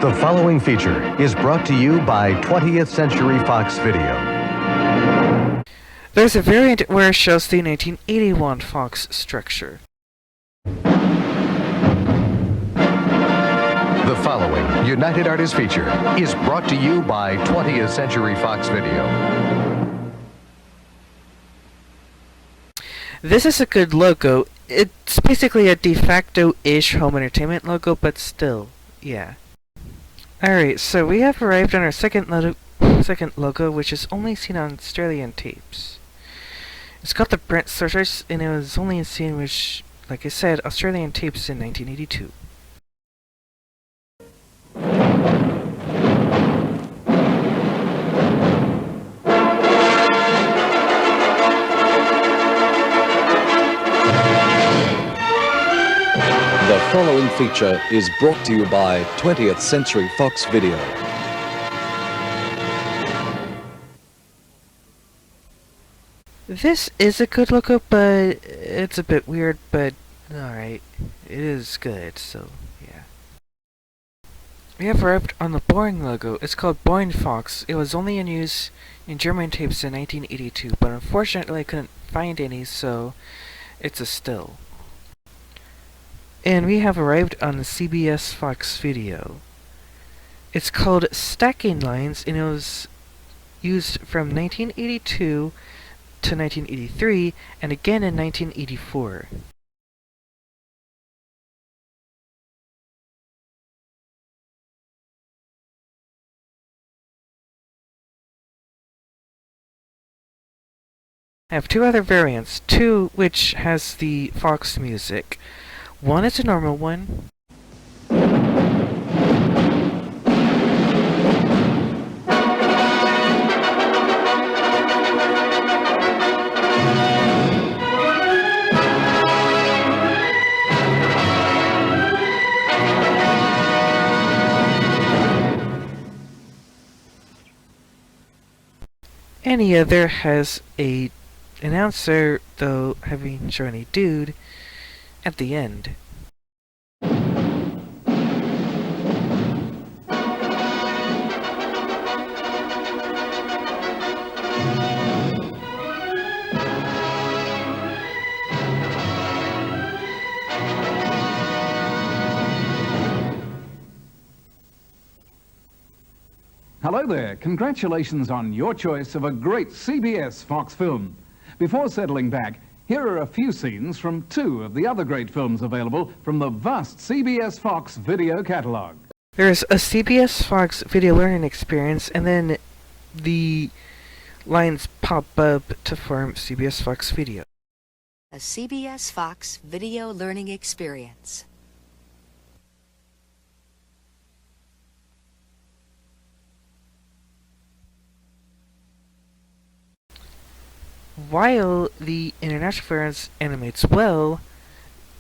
The following feature is brought to you by 20th Century Fox Video. There's a variant where it shows the 1981 Fox structure. The following United Artists feature is brought to you by 20th Century Fox Video. This is a good logo. It's basically a de facto-ish home entertainment logo, but still, yeah. Alright, so we have arrived on our second logo, which is only seen on Australian tapes. It's got the Brent Searchlights, and it was only seen with, like I said, Australian tapes in 1982. The following feature is brought to you by 20th Century Fox Video. This is a good logo, but it's a bit weird, but alright. It is good, so yeah. We have arrived on the Boring logo. It's called Boring Fox. It was only in use in German tapes in 1982, but unfortunately I couldn't find any, so it's a still. And we have arrived on the CBS Fox Video. It's called Stacking Lines, and it was used from 1982 to 1983, and again in 1984. I have two other variants, two which has the Fox music. One is a normal one. Any other has a announcer, though having shown a dude at the end. Hello there. Congratulations on your choice of a great CBS Fox film. Before settling back, here are a few scenes from two of the other great films available from the vast CBS Fox video catalog. There's a CBS Fox video learning experience, and then the lines pop up to form CBS Fox Video. A CBS Fox video learning experience. While the international variant animates well,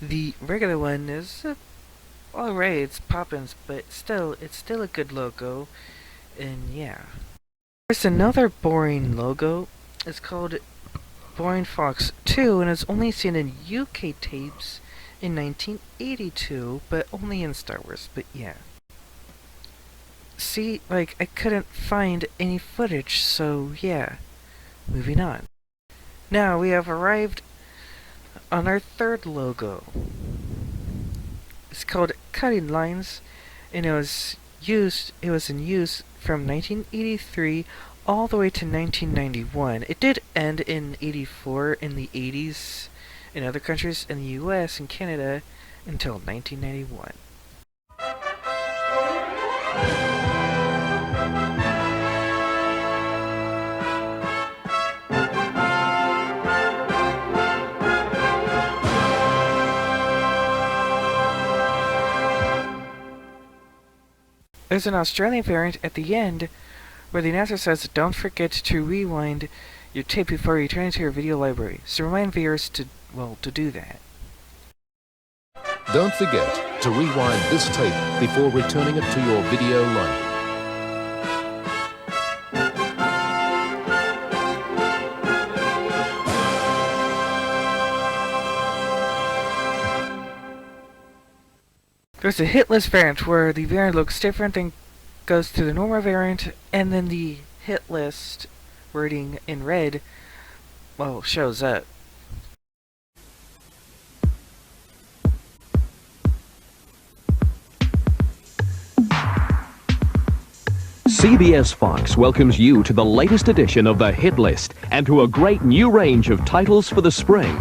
the regular one is alright, it's poppins, but still, it's still a good logo, and yeah. There's another Boring logo. It's called Boring Fox 2, and it's only seen in UK tapes in 1982, but only in Star Wars, but yeah. See, like, I couldn't find any footage, so yeah. Moving on. Now we have arrived on our third logo. It's called Cutting Lines, and it was in use from 1983 all the way to 1991. It did end in 84 in the 80s in other countries, in the US and Canada until 1991. There's an Australian variant at the end where the announcer says, "Don't forget to rewind your tape before you turn into your video library." So remind viewers to do that. Don't forget to rewind this tape before returning it to your video library. There's a hit list variant where the variant looks different and goes to the normal variant, and then the hit list wording in red, well, shows up. CBS Fox welcomes you to the latest edition of the Hit List and to a great new range of titles for the spring.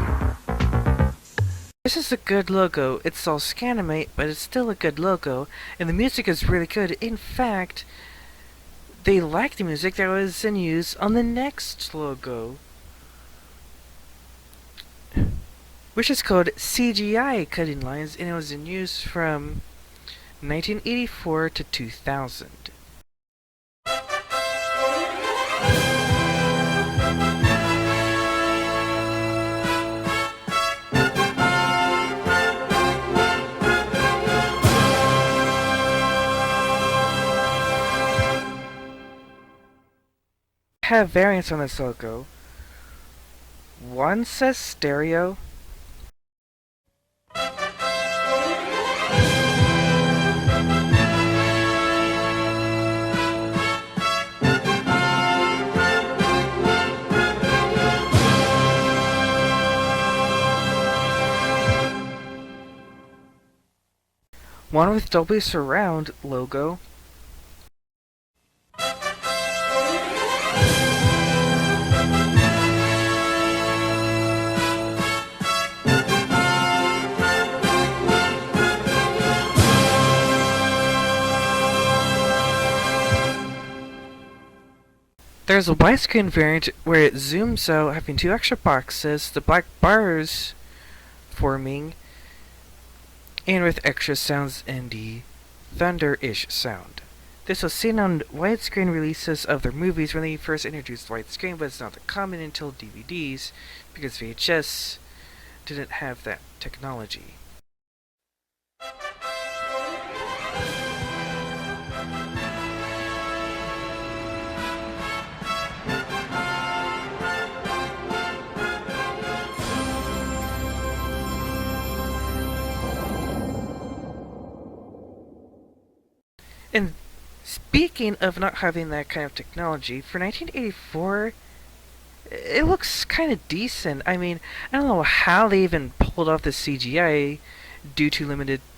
This is a good logo. It's all Scanimate, but it's still a good logo, and the music is really good. In fact, they like the music that was in use on the next logo, which is called CGI Cutting Lines, and it was in use from 1984 to 2000. Have variants on this logo. One says stereo. One with Dolby Surround logo. There's a widescreen variant where it zooms out, having two extra boxes, the black bars forming, and with extra sounds and the thunder-ish sound. This was seen on widescreen releases of their movies when they first introduced widescreen, but it's not that common until DVDs, because VHS didn't have that technology. And speaking of not having that kind of technology, for 1984, it looks kind of decent. I mean, I don't know how they even pulled off the CGI due to limitations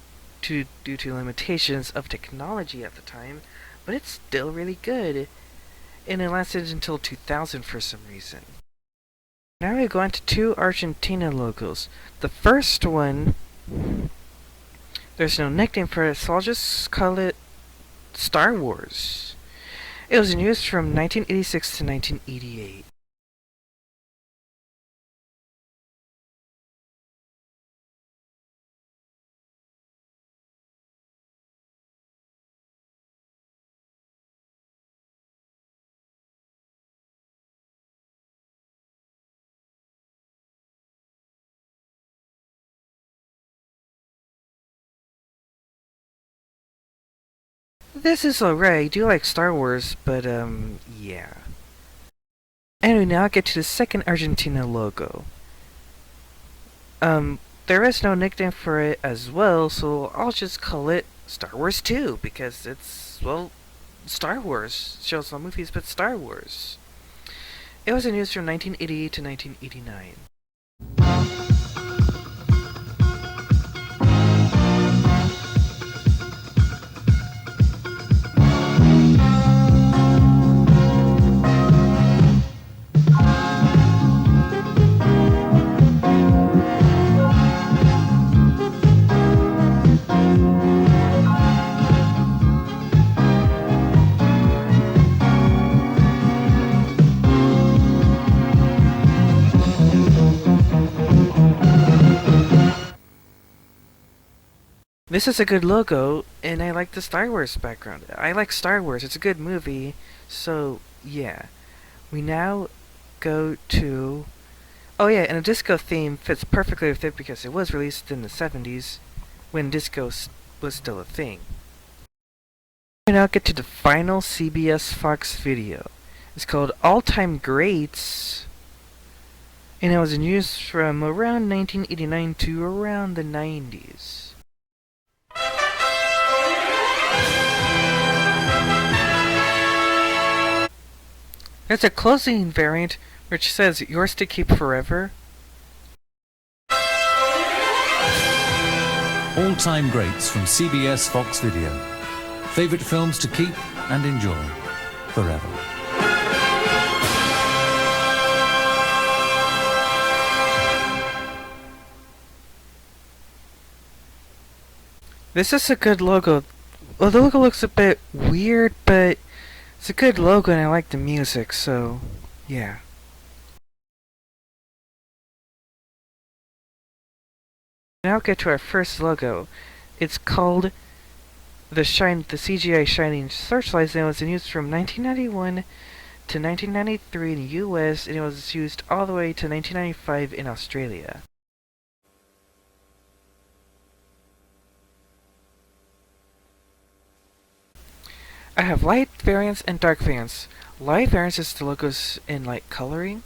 of technology at the time, but it's still really good. And it lasted until 2000 for some reason. Now we go on to two Argentina logos. The first one, there's no nickname for it, so I'll just call it Star Wars. It was in use from 1986 to 1988. This is alright. I do like Star Wars, but yeah. And we now get to the second Argentina logo. There is no nickname for it as well, so I'll just call it Star Wars 2, because it's, well, Star Wars. It shows no movies, but Star Wars. It was in use from 1988 to 1989. This is a good logo, and I like the Star Wars background. I like Star Wars, it's a good movie, so yeah. We now go to... Oh yeah, and a disco theme fits perfectly with it because it was released in the 70s when disco was still a thing. We now get to the final CBS Fox video. It's called All Time Greats, and it was in use from around 1989 to around the 90s. There's a closing variant which says yours to keep forever. All-time greats from CBS Fox Video. Favorite films to keep and enjoy forever. This is a good logo. Well, the logo looks a bit weird, but it's a good logo and I like the music, so yeah. Now get to our first logo. It's called the CGI Shining Searchlights, and it was in use from 1991 to 1993 in the US, and it was used all the way to 1995 in Australia. I have light variants and dark variants. Light variants is the logos in light coloring.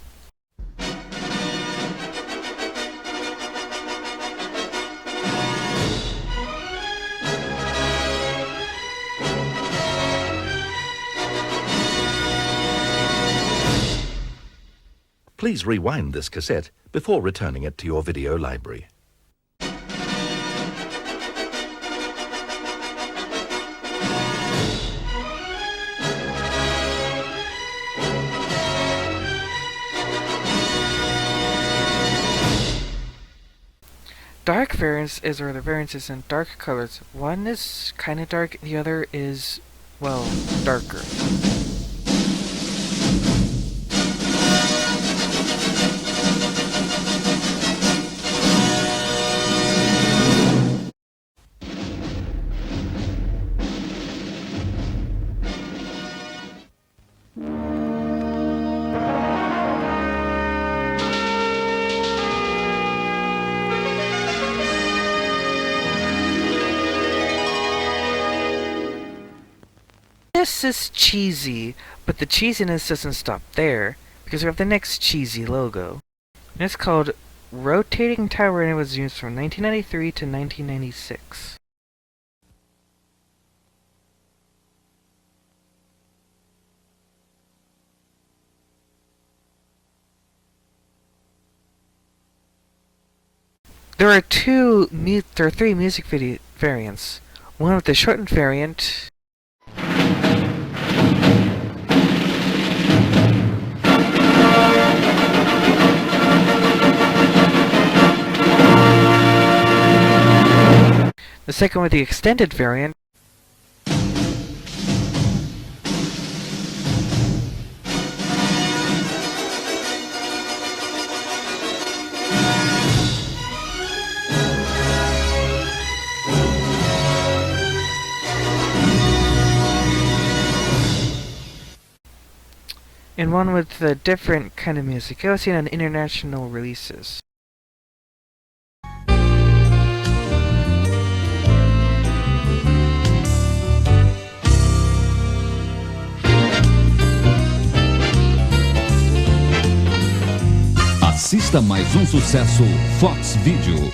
Please rewind this cassette before returning it to your video library. Dark variants is where the variance is in dark colors. One is kinda dark, the other is, well, darker. This is cheesy, but the cheesiness doesn't stop there, because we have the next cheesy logo. And it's called Rotating Tower, and it was used from 1993 to 1996. There are three music video variants. One with the shortened variant. The second with the extended variant. And one with a different kind of music. I was seen on international releases. Assista mais sucesso Fox Video.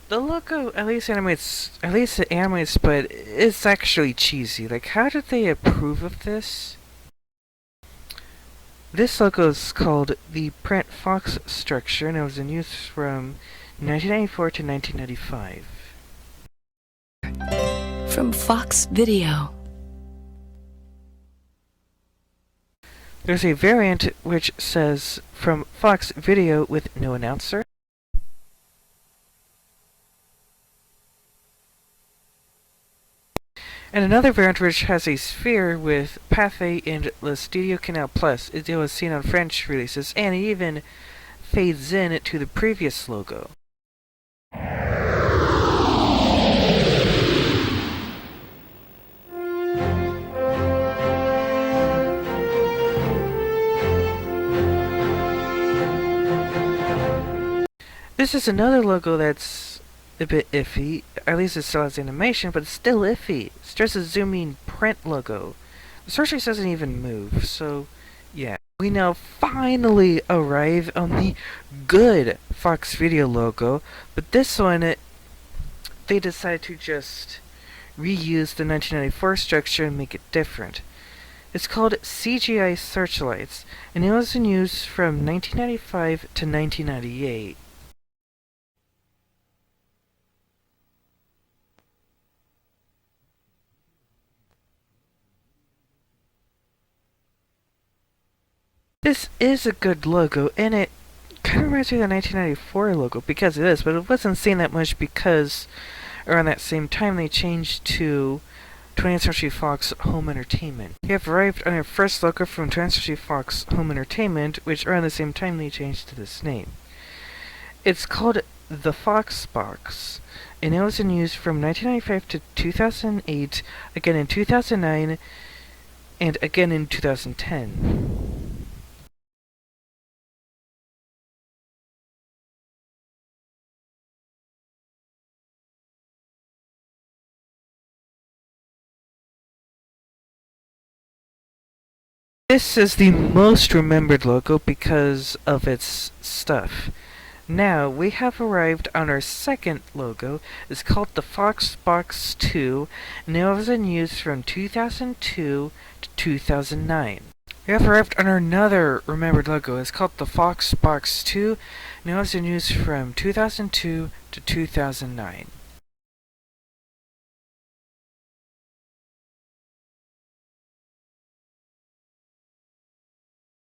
The logo at least it animates, but it's actually cheesy. Like, how did they approve of this? This logo is called the Print Fox structure, and it was in use from 1994 to 1995. From Fox Video. There's a variant which says from Fox Video with no announcer. And another variant which has a sphere with Pathé and Le Studio Canal Plus. It was seen on French releases, and it even fades in to the previous logo. This is another logo that's a bit iffy. At least it still has animation, but it's still iffy. It's just a zooming print logo. The Searchlights doesn't even move, so yeah. We now finally arrive on the good Fox Video logo, but this one, they decided to just reuse the 1994 structure and make it different. It's called CGI Searchlights, and it was in use from 1995 to 1998. This is a good logo, and it kind of reminds me of the 1994 logo, because it is, but it wasn't seen that much because around that same time they changed to 20th Century Fox Home Entertainment. We have arrived on our first logo from 20th Century Fox Home Entertainment, which around the same time they changed to this name. It's called the Fox Box, and it was in use from 1995 to 2008, again in 2009, and again in 2010. This is the most remembered logo because of its stuff. Now, we have arrived on our second logo. It's called the Fox Box 2, and it was in use from 2002 to 2009. We have arrived on another remembered logo. It's called the Fox Box 2, and it was in use from 2002 to 2009.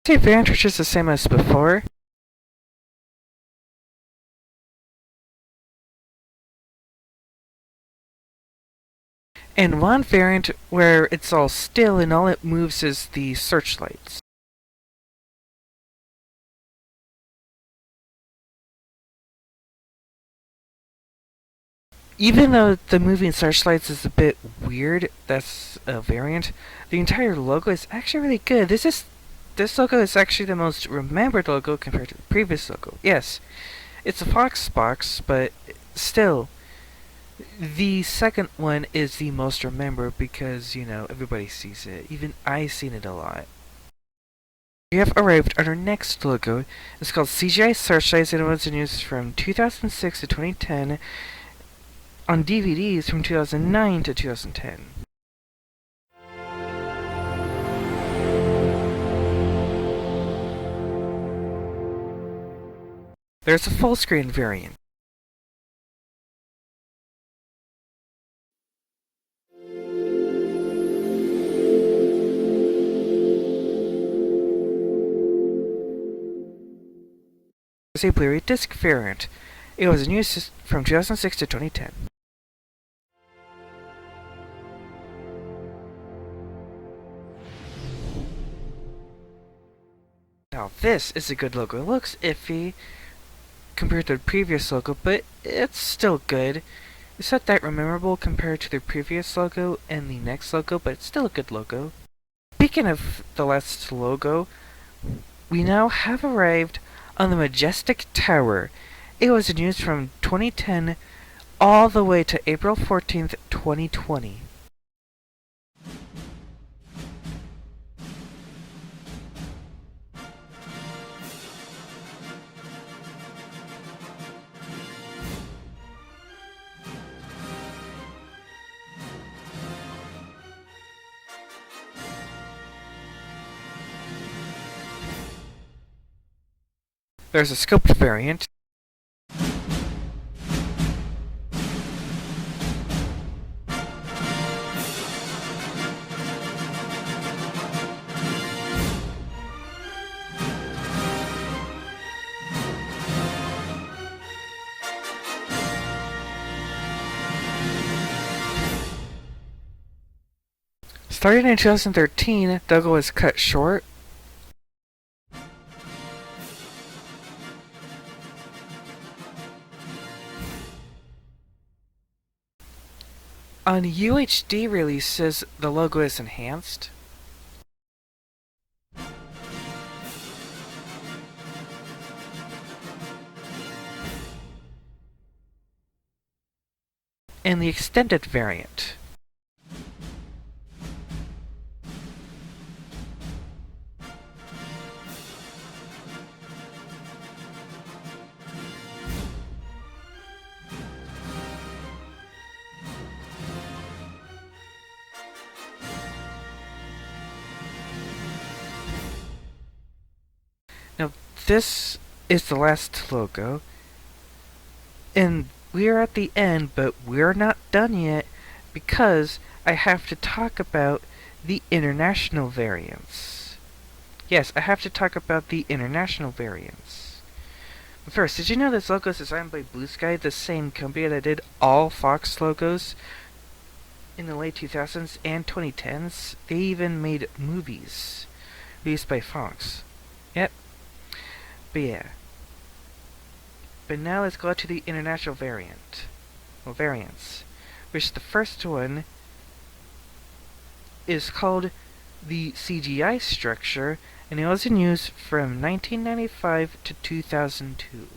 The advantage is the same as before. And one variant where it's all still and all it moves is the searchlights. Even though the moving searchlights is a bit weird, that's a variant, the entire logo is actually really good. This logo is actually the most remembered logo compared to the previous logo. Yes, it's a Fox box, but still, the second one is the most remembered because, you know, everybody sees it. Even I've seen it a lot. We have arrived at our next logo. It's called CGI Searchlights, and it was in use from 2006 to 2010, on DVDs from 2009 to 2010. There's a full screen variant. There's a Blu-ray disc variant. It was in use from 2006 to 2010. Now this is a good logo. It looks iffy compared to the previous logo, but it's still good. It's not that memorable compared to the previous logo and the next logo, but it's still a good logo. Speaking of the last logo, we now have arrived on the Majestic Tower. It was in use from 2010 all the way to April 14th, 2020. There's a scoped variant. Starting in 2013, the logo was cut short. On UHD releases, the logo is enhanced. And the extended variant. this is the last logo, and we're at the end, but we're not done yet because I have to talk about the international variants. Yes, I have to talk about the international variants. But first, did you know this logo is designed by Blue Sky, the same company that did all Fox logos in the late 2000s and 2010s? They even made movies released by Fox. Yep. But yeah. But now let's go to the international variants. Which the first one is called the CGI structure, and it was in use from 1995 to 2002.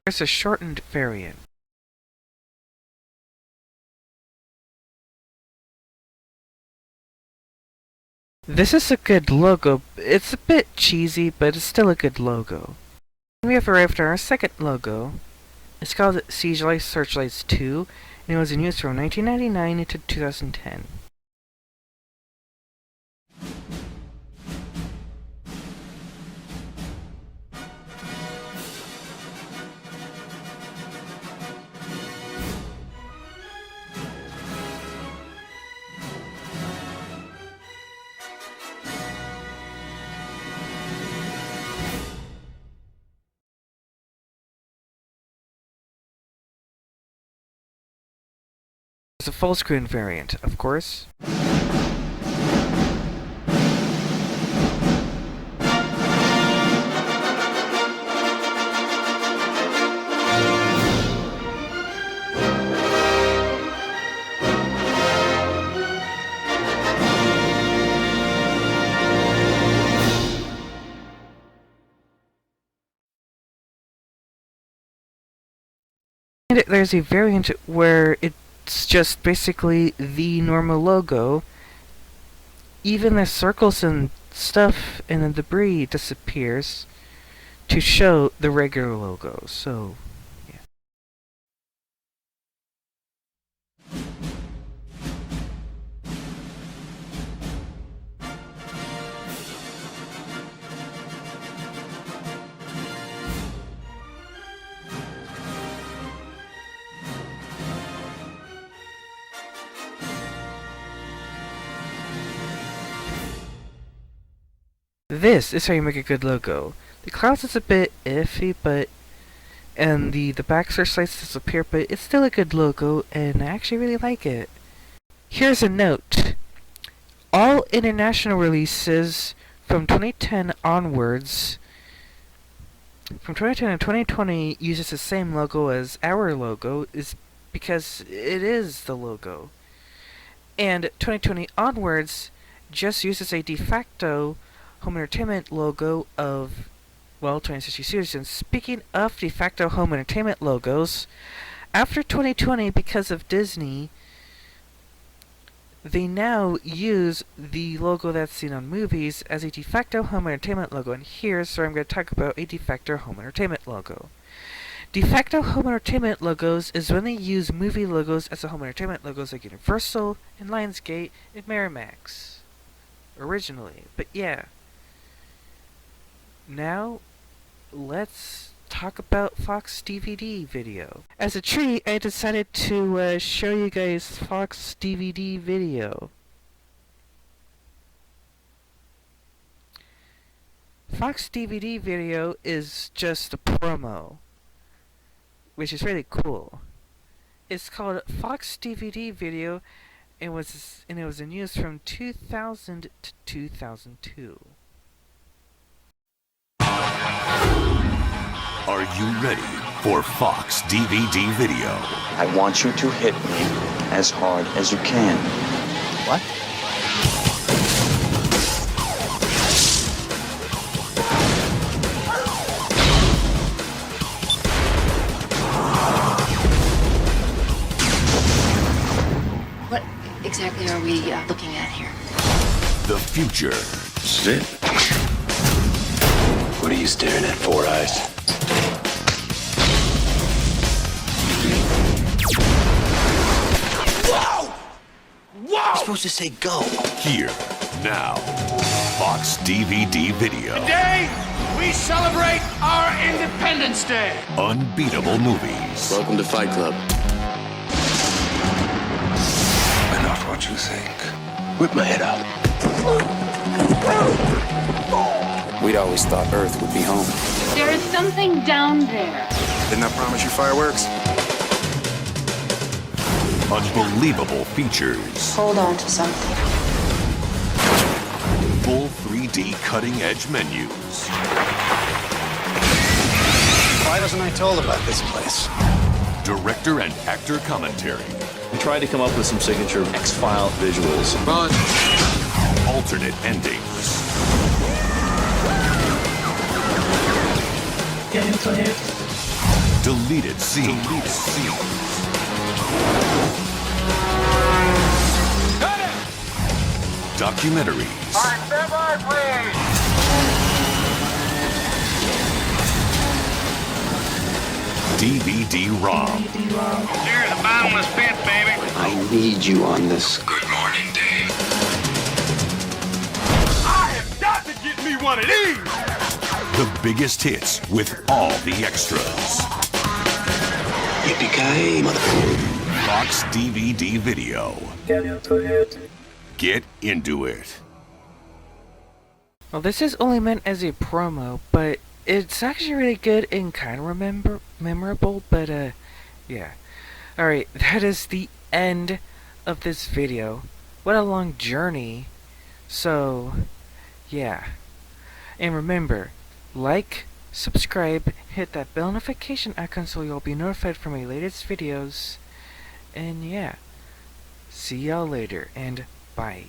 There's a shortened variant. This is a good logo. It's a bit cheesy, but it's still a good logo. We have arrived at our second logo. It's called CGI Searchlights 2, and it was in use from 1999 to 2010. It's a full screen variant, of course. And there's a variant where it's just basically the normal logo. Even the circles and stuff and the debris disappears to show the regular logo. So, yeah. This is how you make a good logo. The clouds is a bit iffy, and the back searchlights disappear, but it's still a good logo, and I actually really like it. Here's a note. All international releases from 2010 onwards, from 2010 to 2020, uses the same logo as our logo, is because it is the logo. And 2020 onwards just uses a de facto home entertainment logo of, well, 20th Century Studios. And speaking of de facto home entertainment logos, after 2020, because of Disney, they now use the logo that's seen on movies as a de facto home entertainment logo. And here's where I'm going to talk about a de facto home entertainment logo. De facto home entertainment logos is when they use movie logos as the home entertainment logos, like Universal and Lionsgate and Miramax originally. But yeah. Now, let's talk about Fox DVD video. As a treat, I decided to show you guys Fox DVD video. Fox DVD video is just a promo, which is really cool. It's called Fox DVD video, and it was in use from 2000 to 2002. Are you ready for Fox DVD video? I want you to hit me as hard as you can. What? future. This is it. What are you staring at, Four Eyes? Whoa! Whoa! You're supposed to say go. Here, now. Fox DVD Video. Today, we celebrate our Independence Day. Unbeatable movies. Welcome to Fight Club. I'm not what you think. Whip my head out. We'd always thought Earth would be home. There is something down there. Didn't I promise you fireworks? Unbelievable features. Hold on to something. Full 3D cutting-edge menus. Why wasn't I told about this place? Director and actor commentary. We tried to come up with some signature X-File visuals. But alternate endings. Deleted scenes. Documentaries. All right, stand by, please. DVD-ROM. Here's the bottomless pit, baby. I need you on this. Good morning, Dave. I have got to get me one of these. The biggest hits with all the extras. Yippee-ki-yay, motherfucker. Fox DVD Video. Get into it. Well, this is only meant as a promo, but it's actually really good and kind of memorable, but yeah. Alright, that is the end of this video. What a long journey. So, yeah. And remember, like, subscribe, hit that bell notification icon so you'll be notified for my latest videos. And yeah, see y'all later, and bye.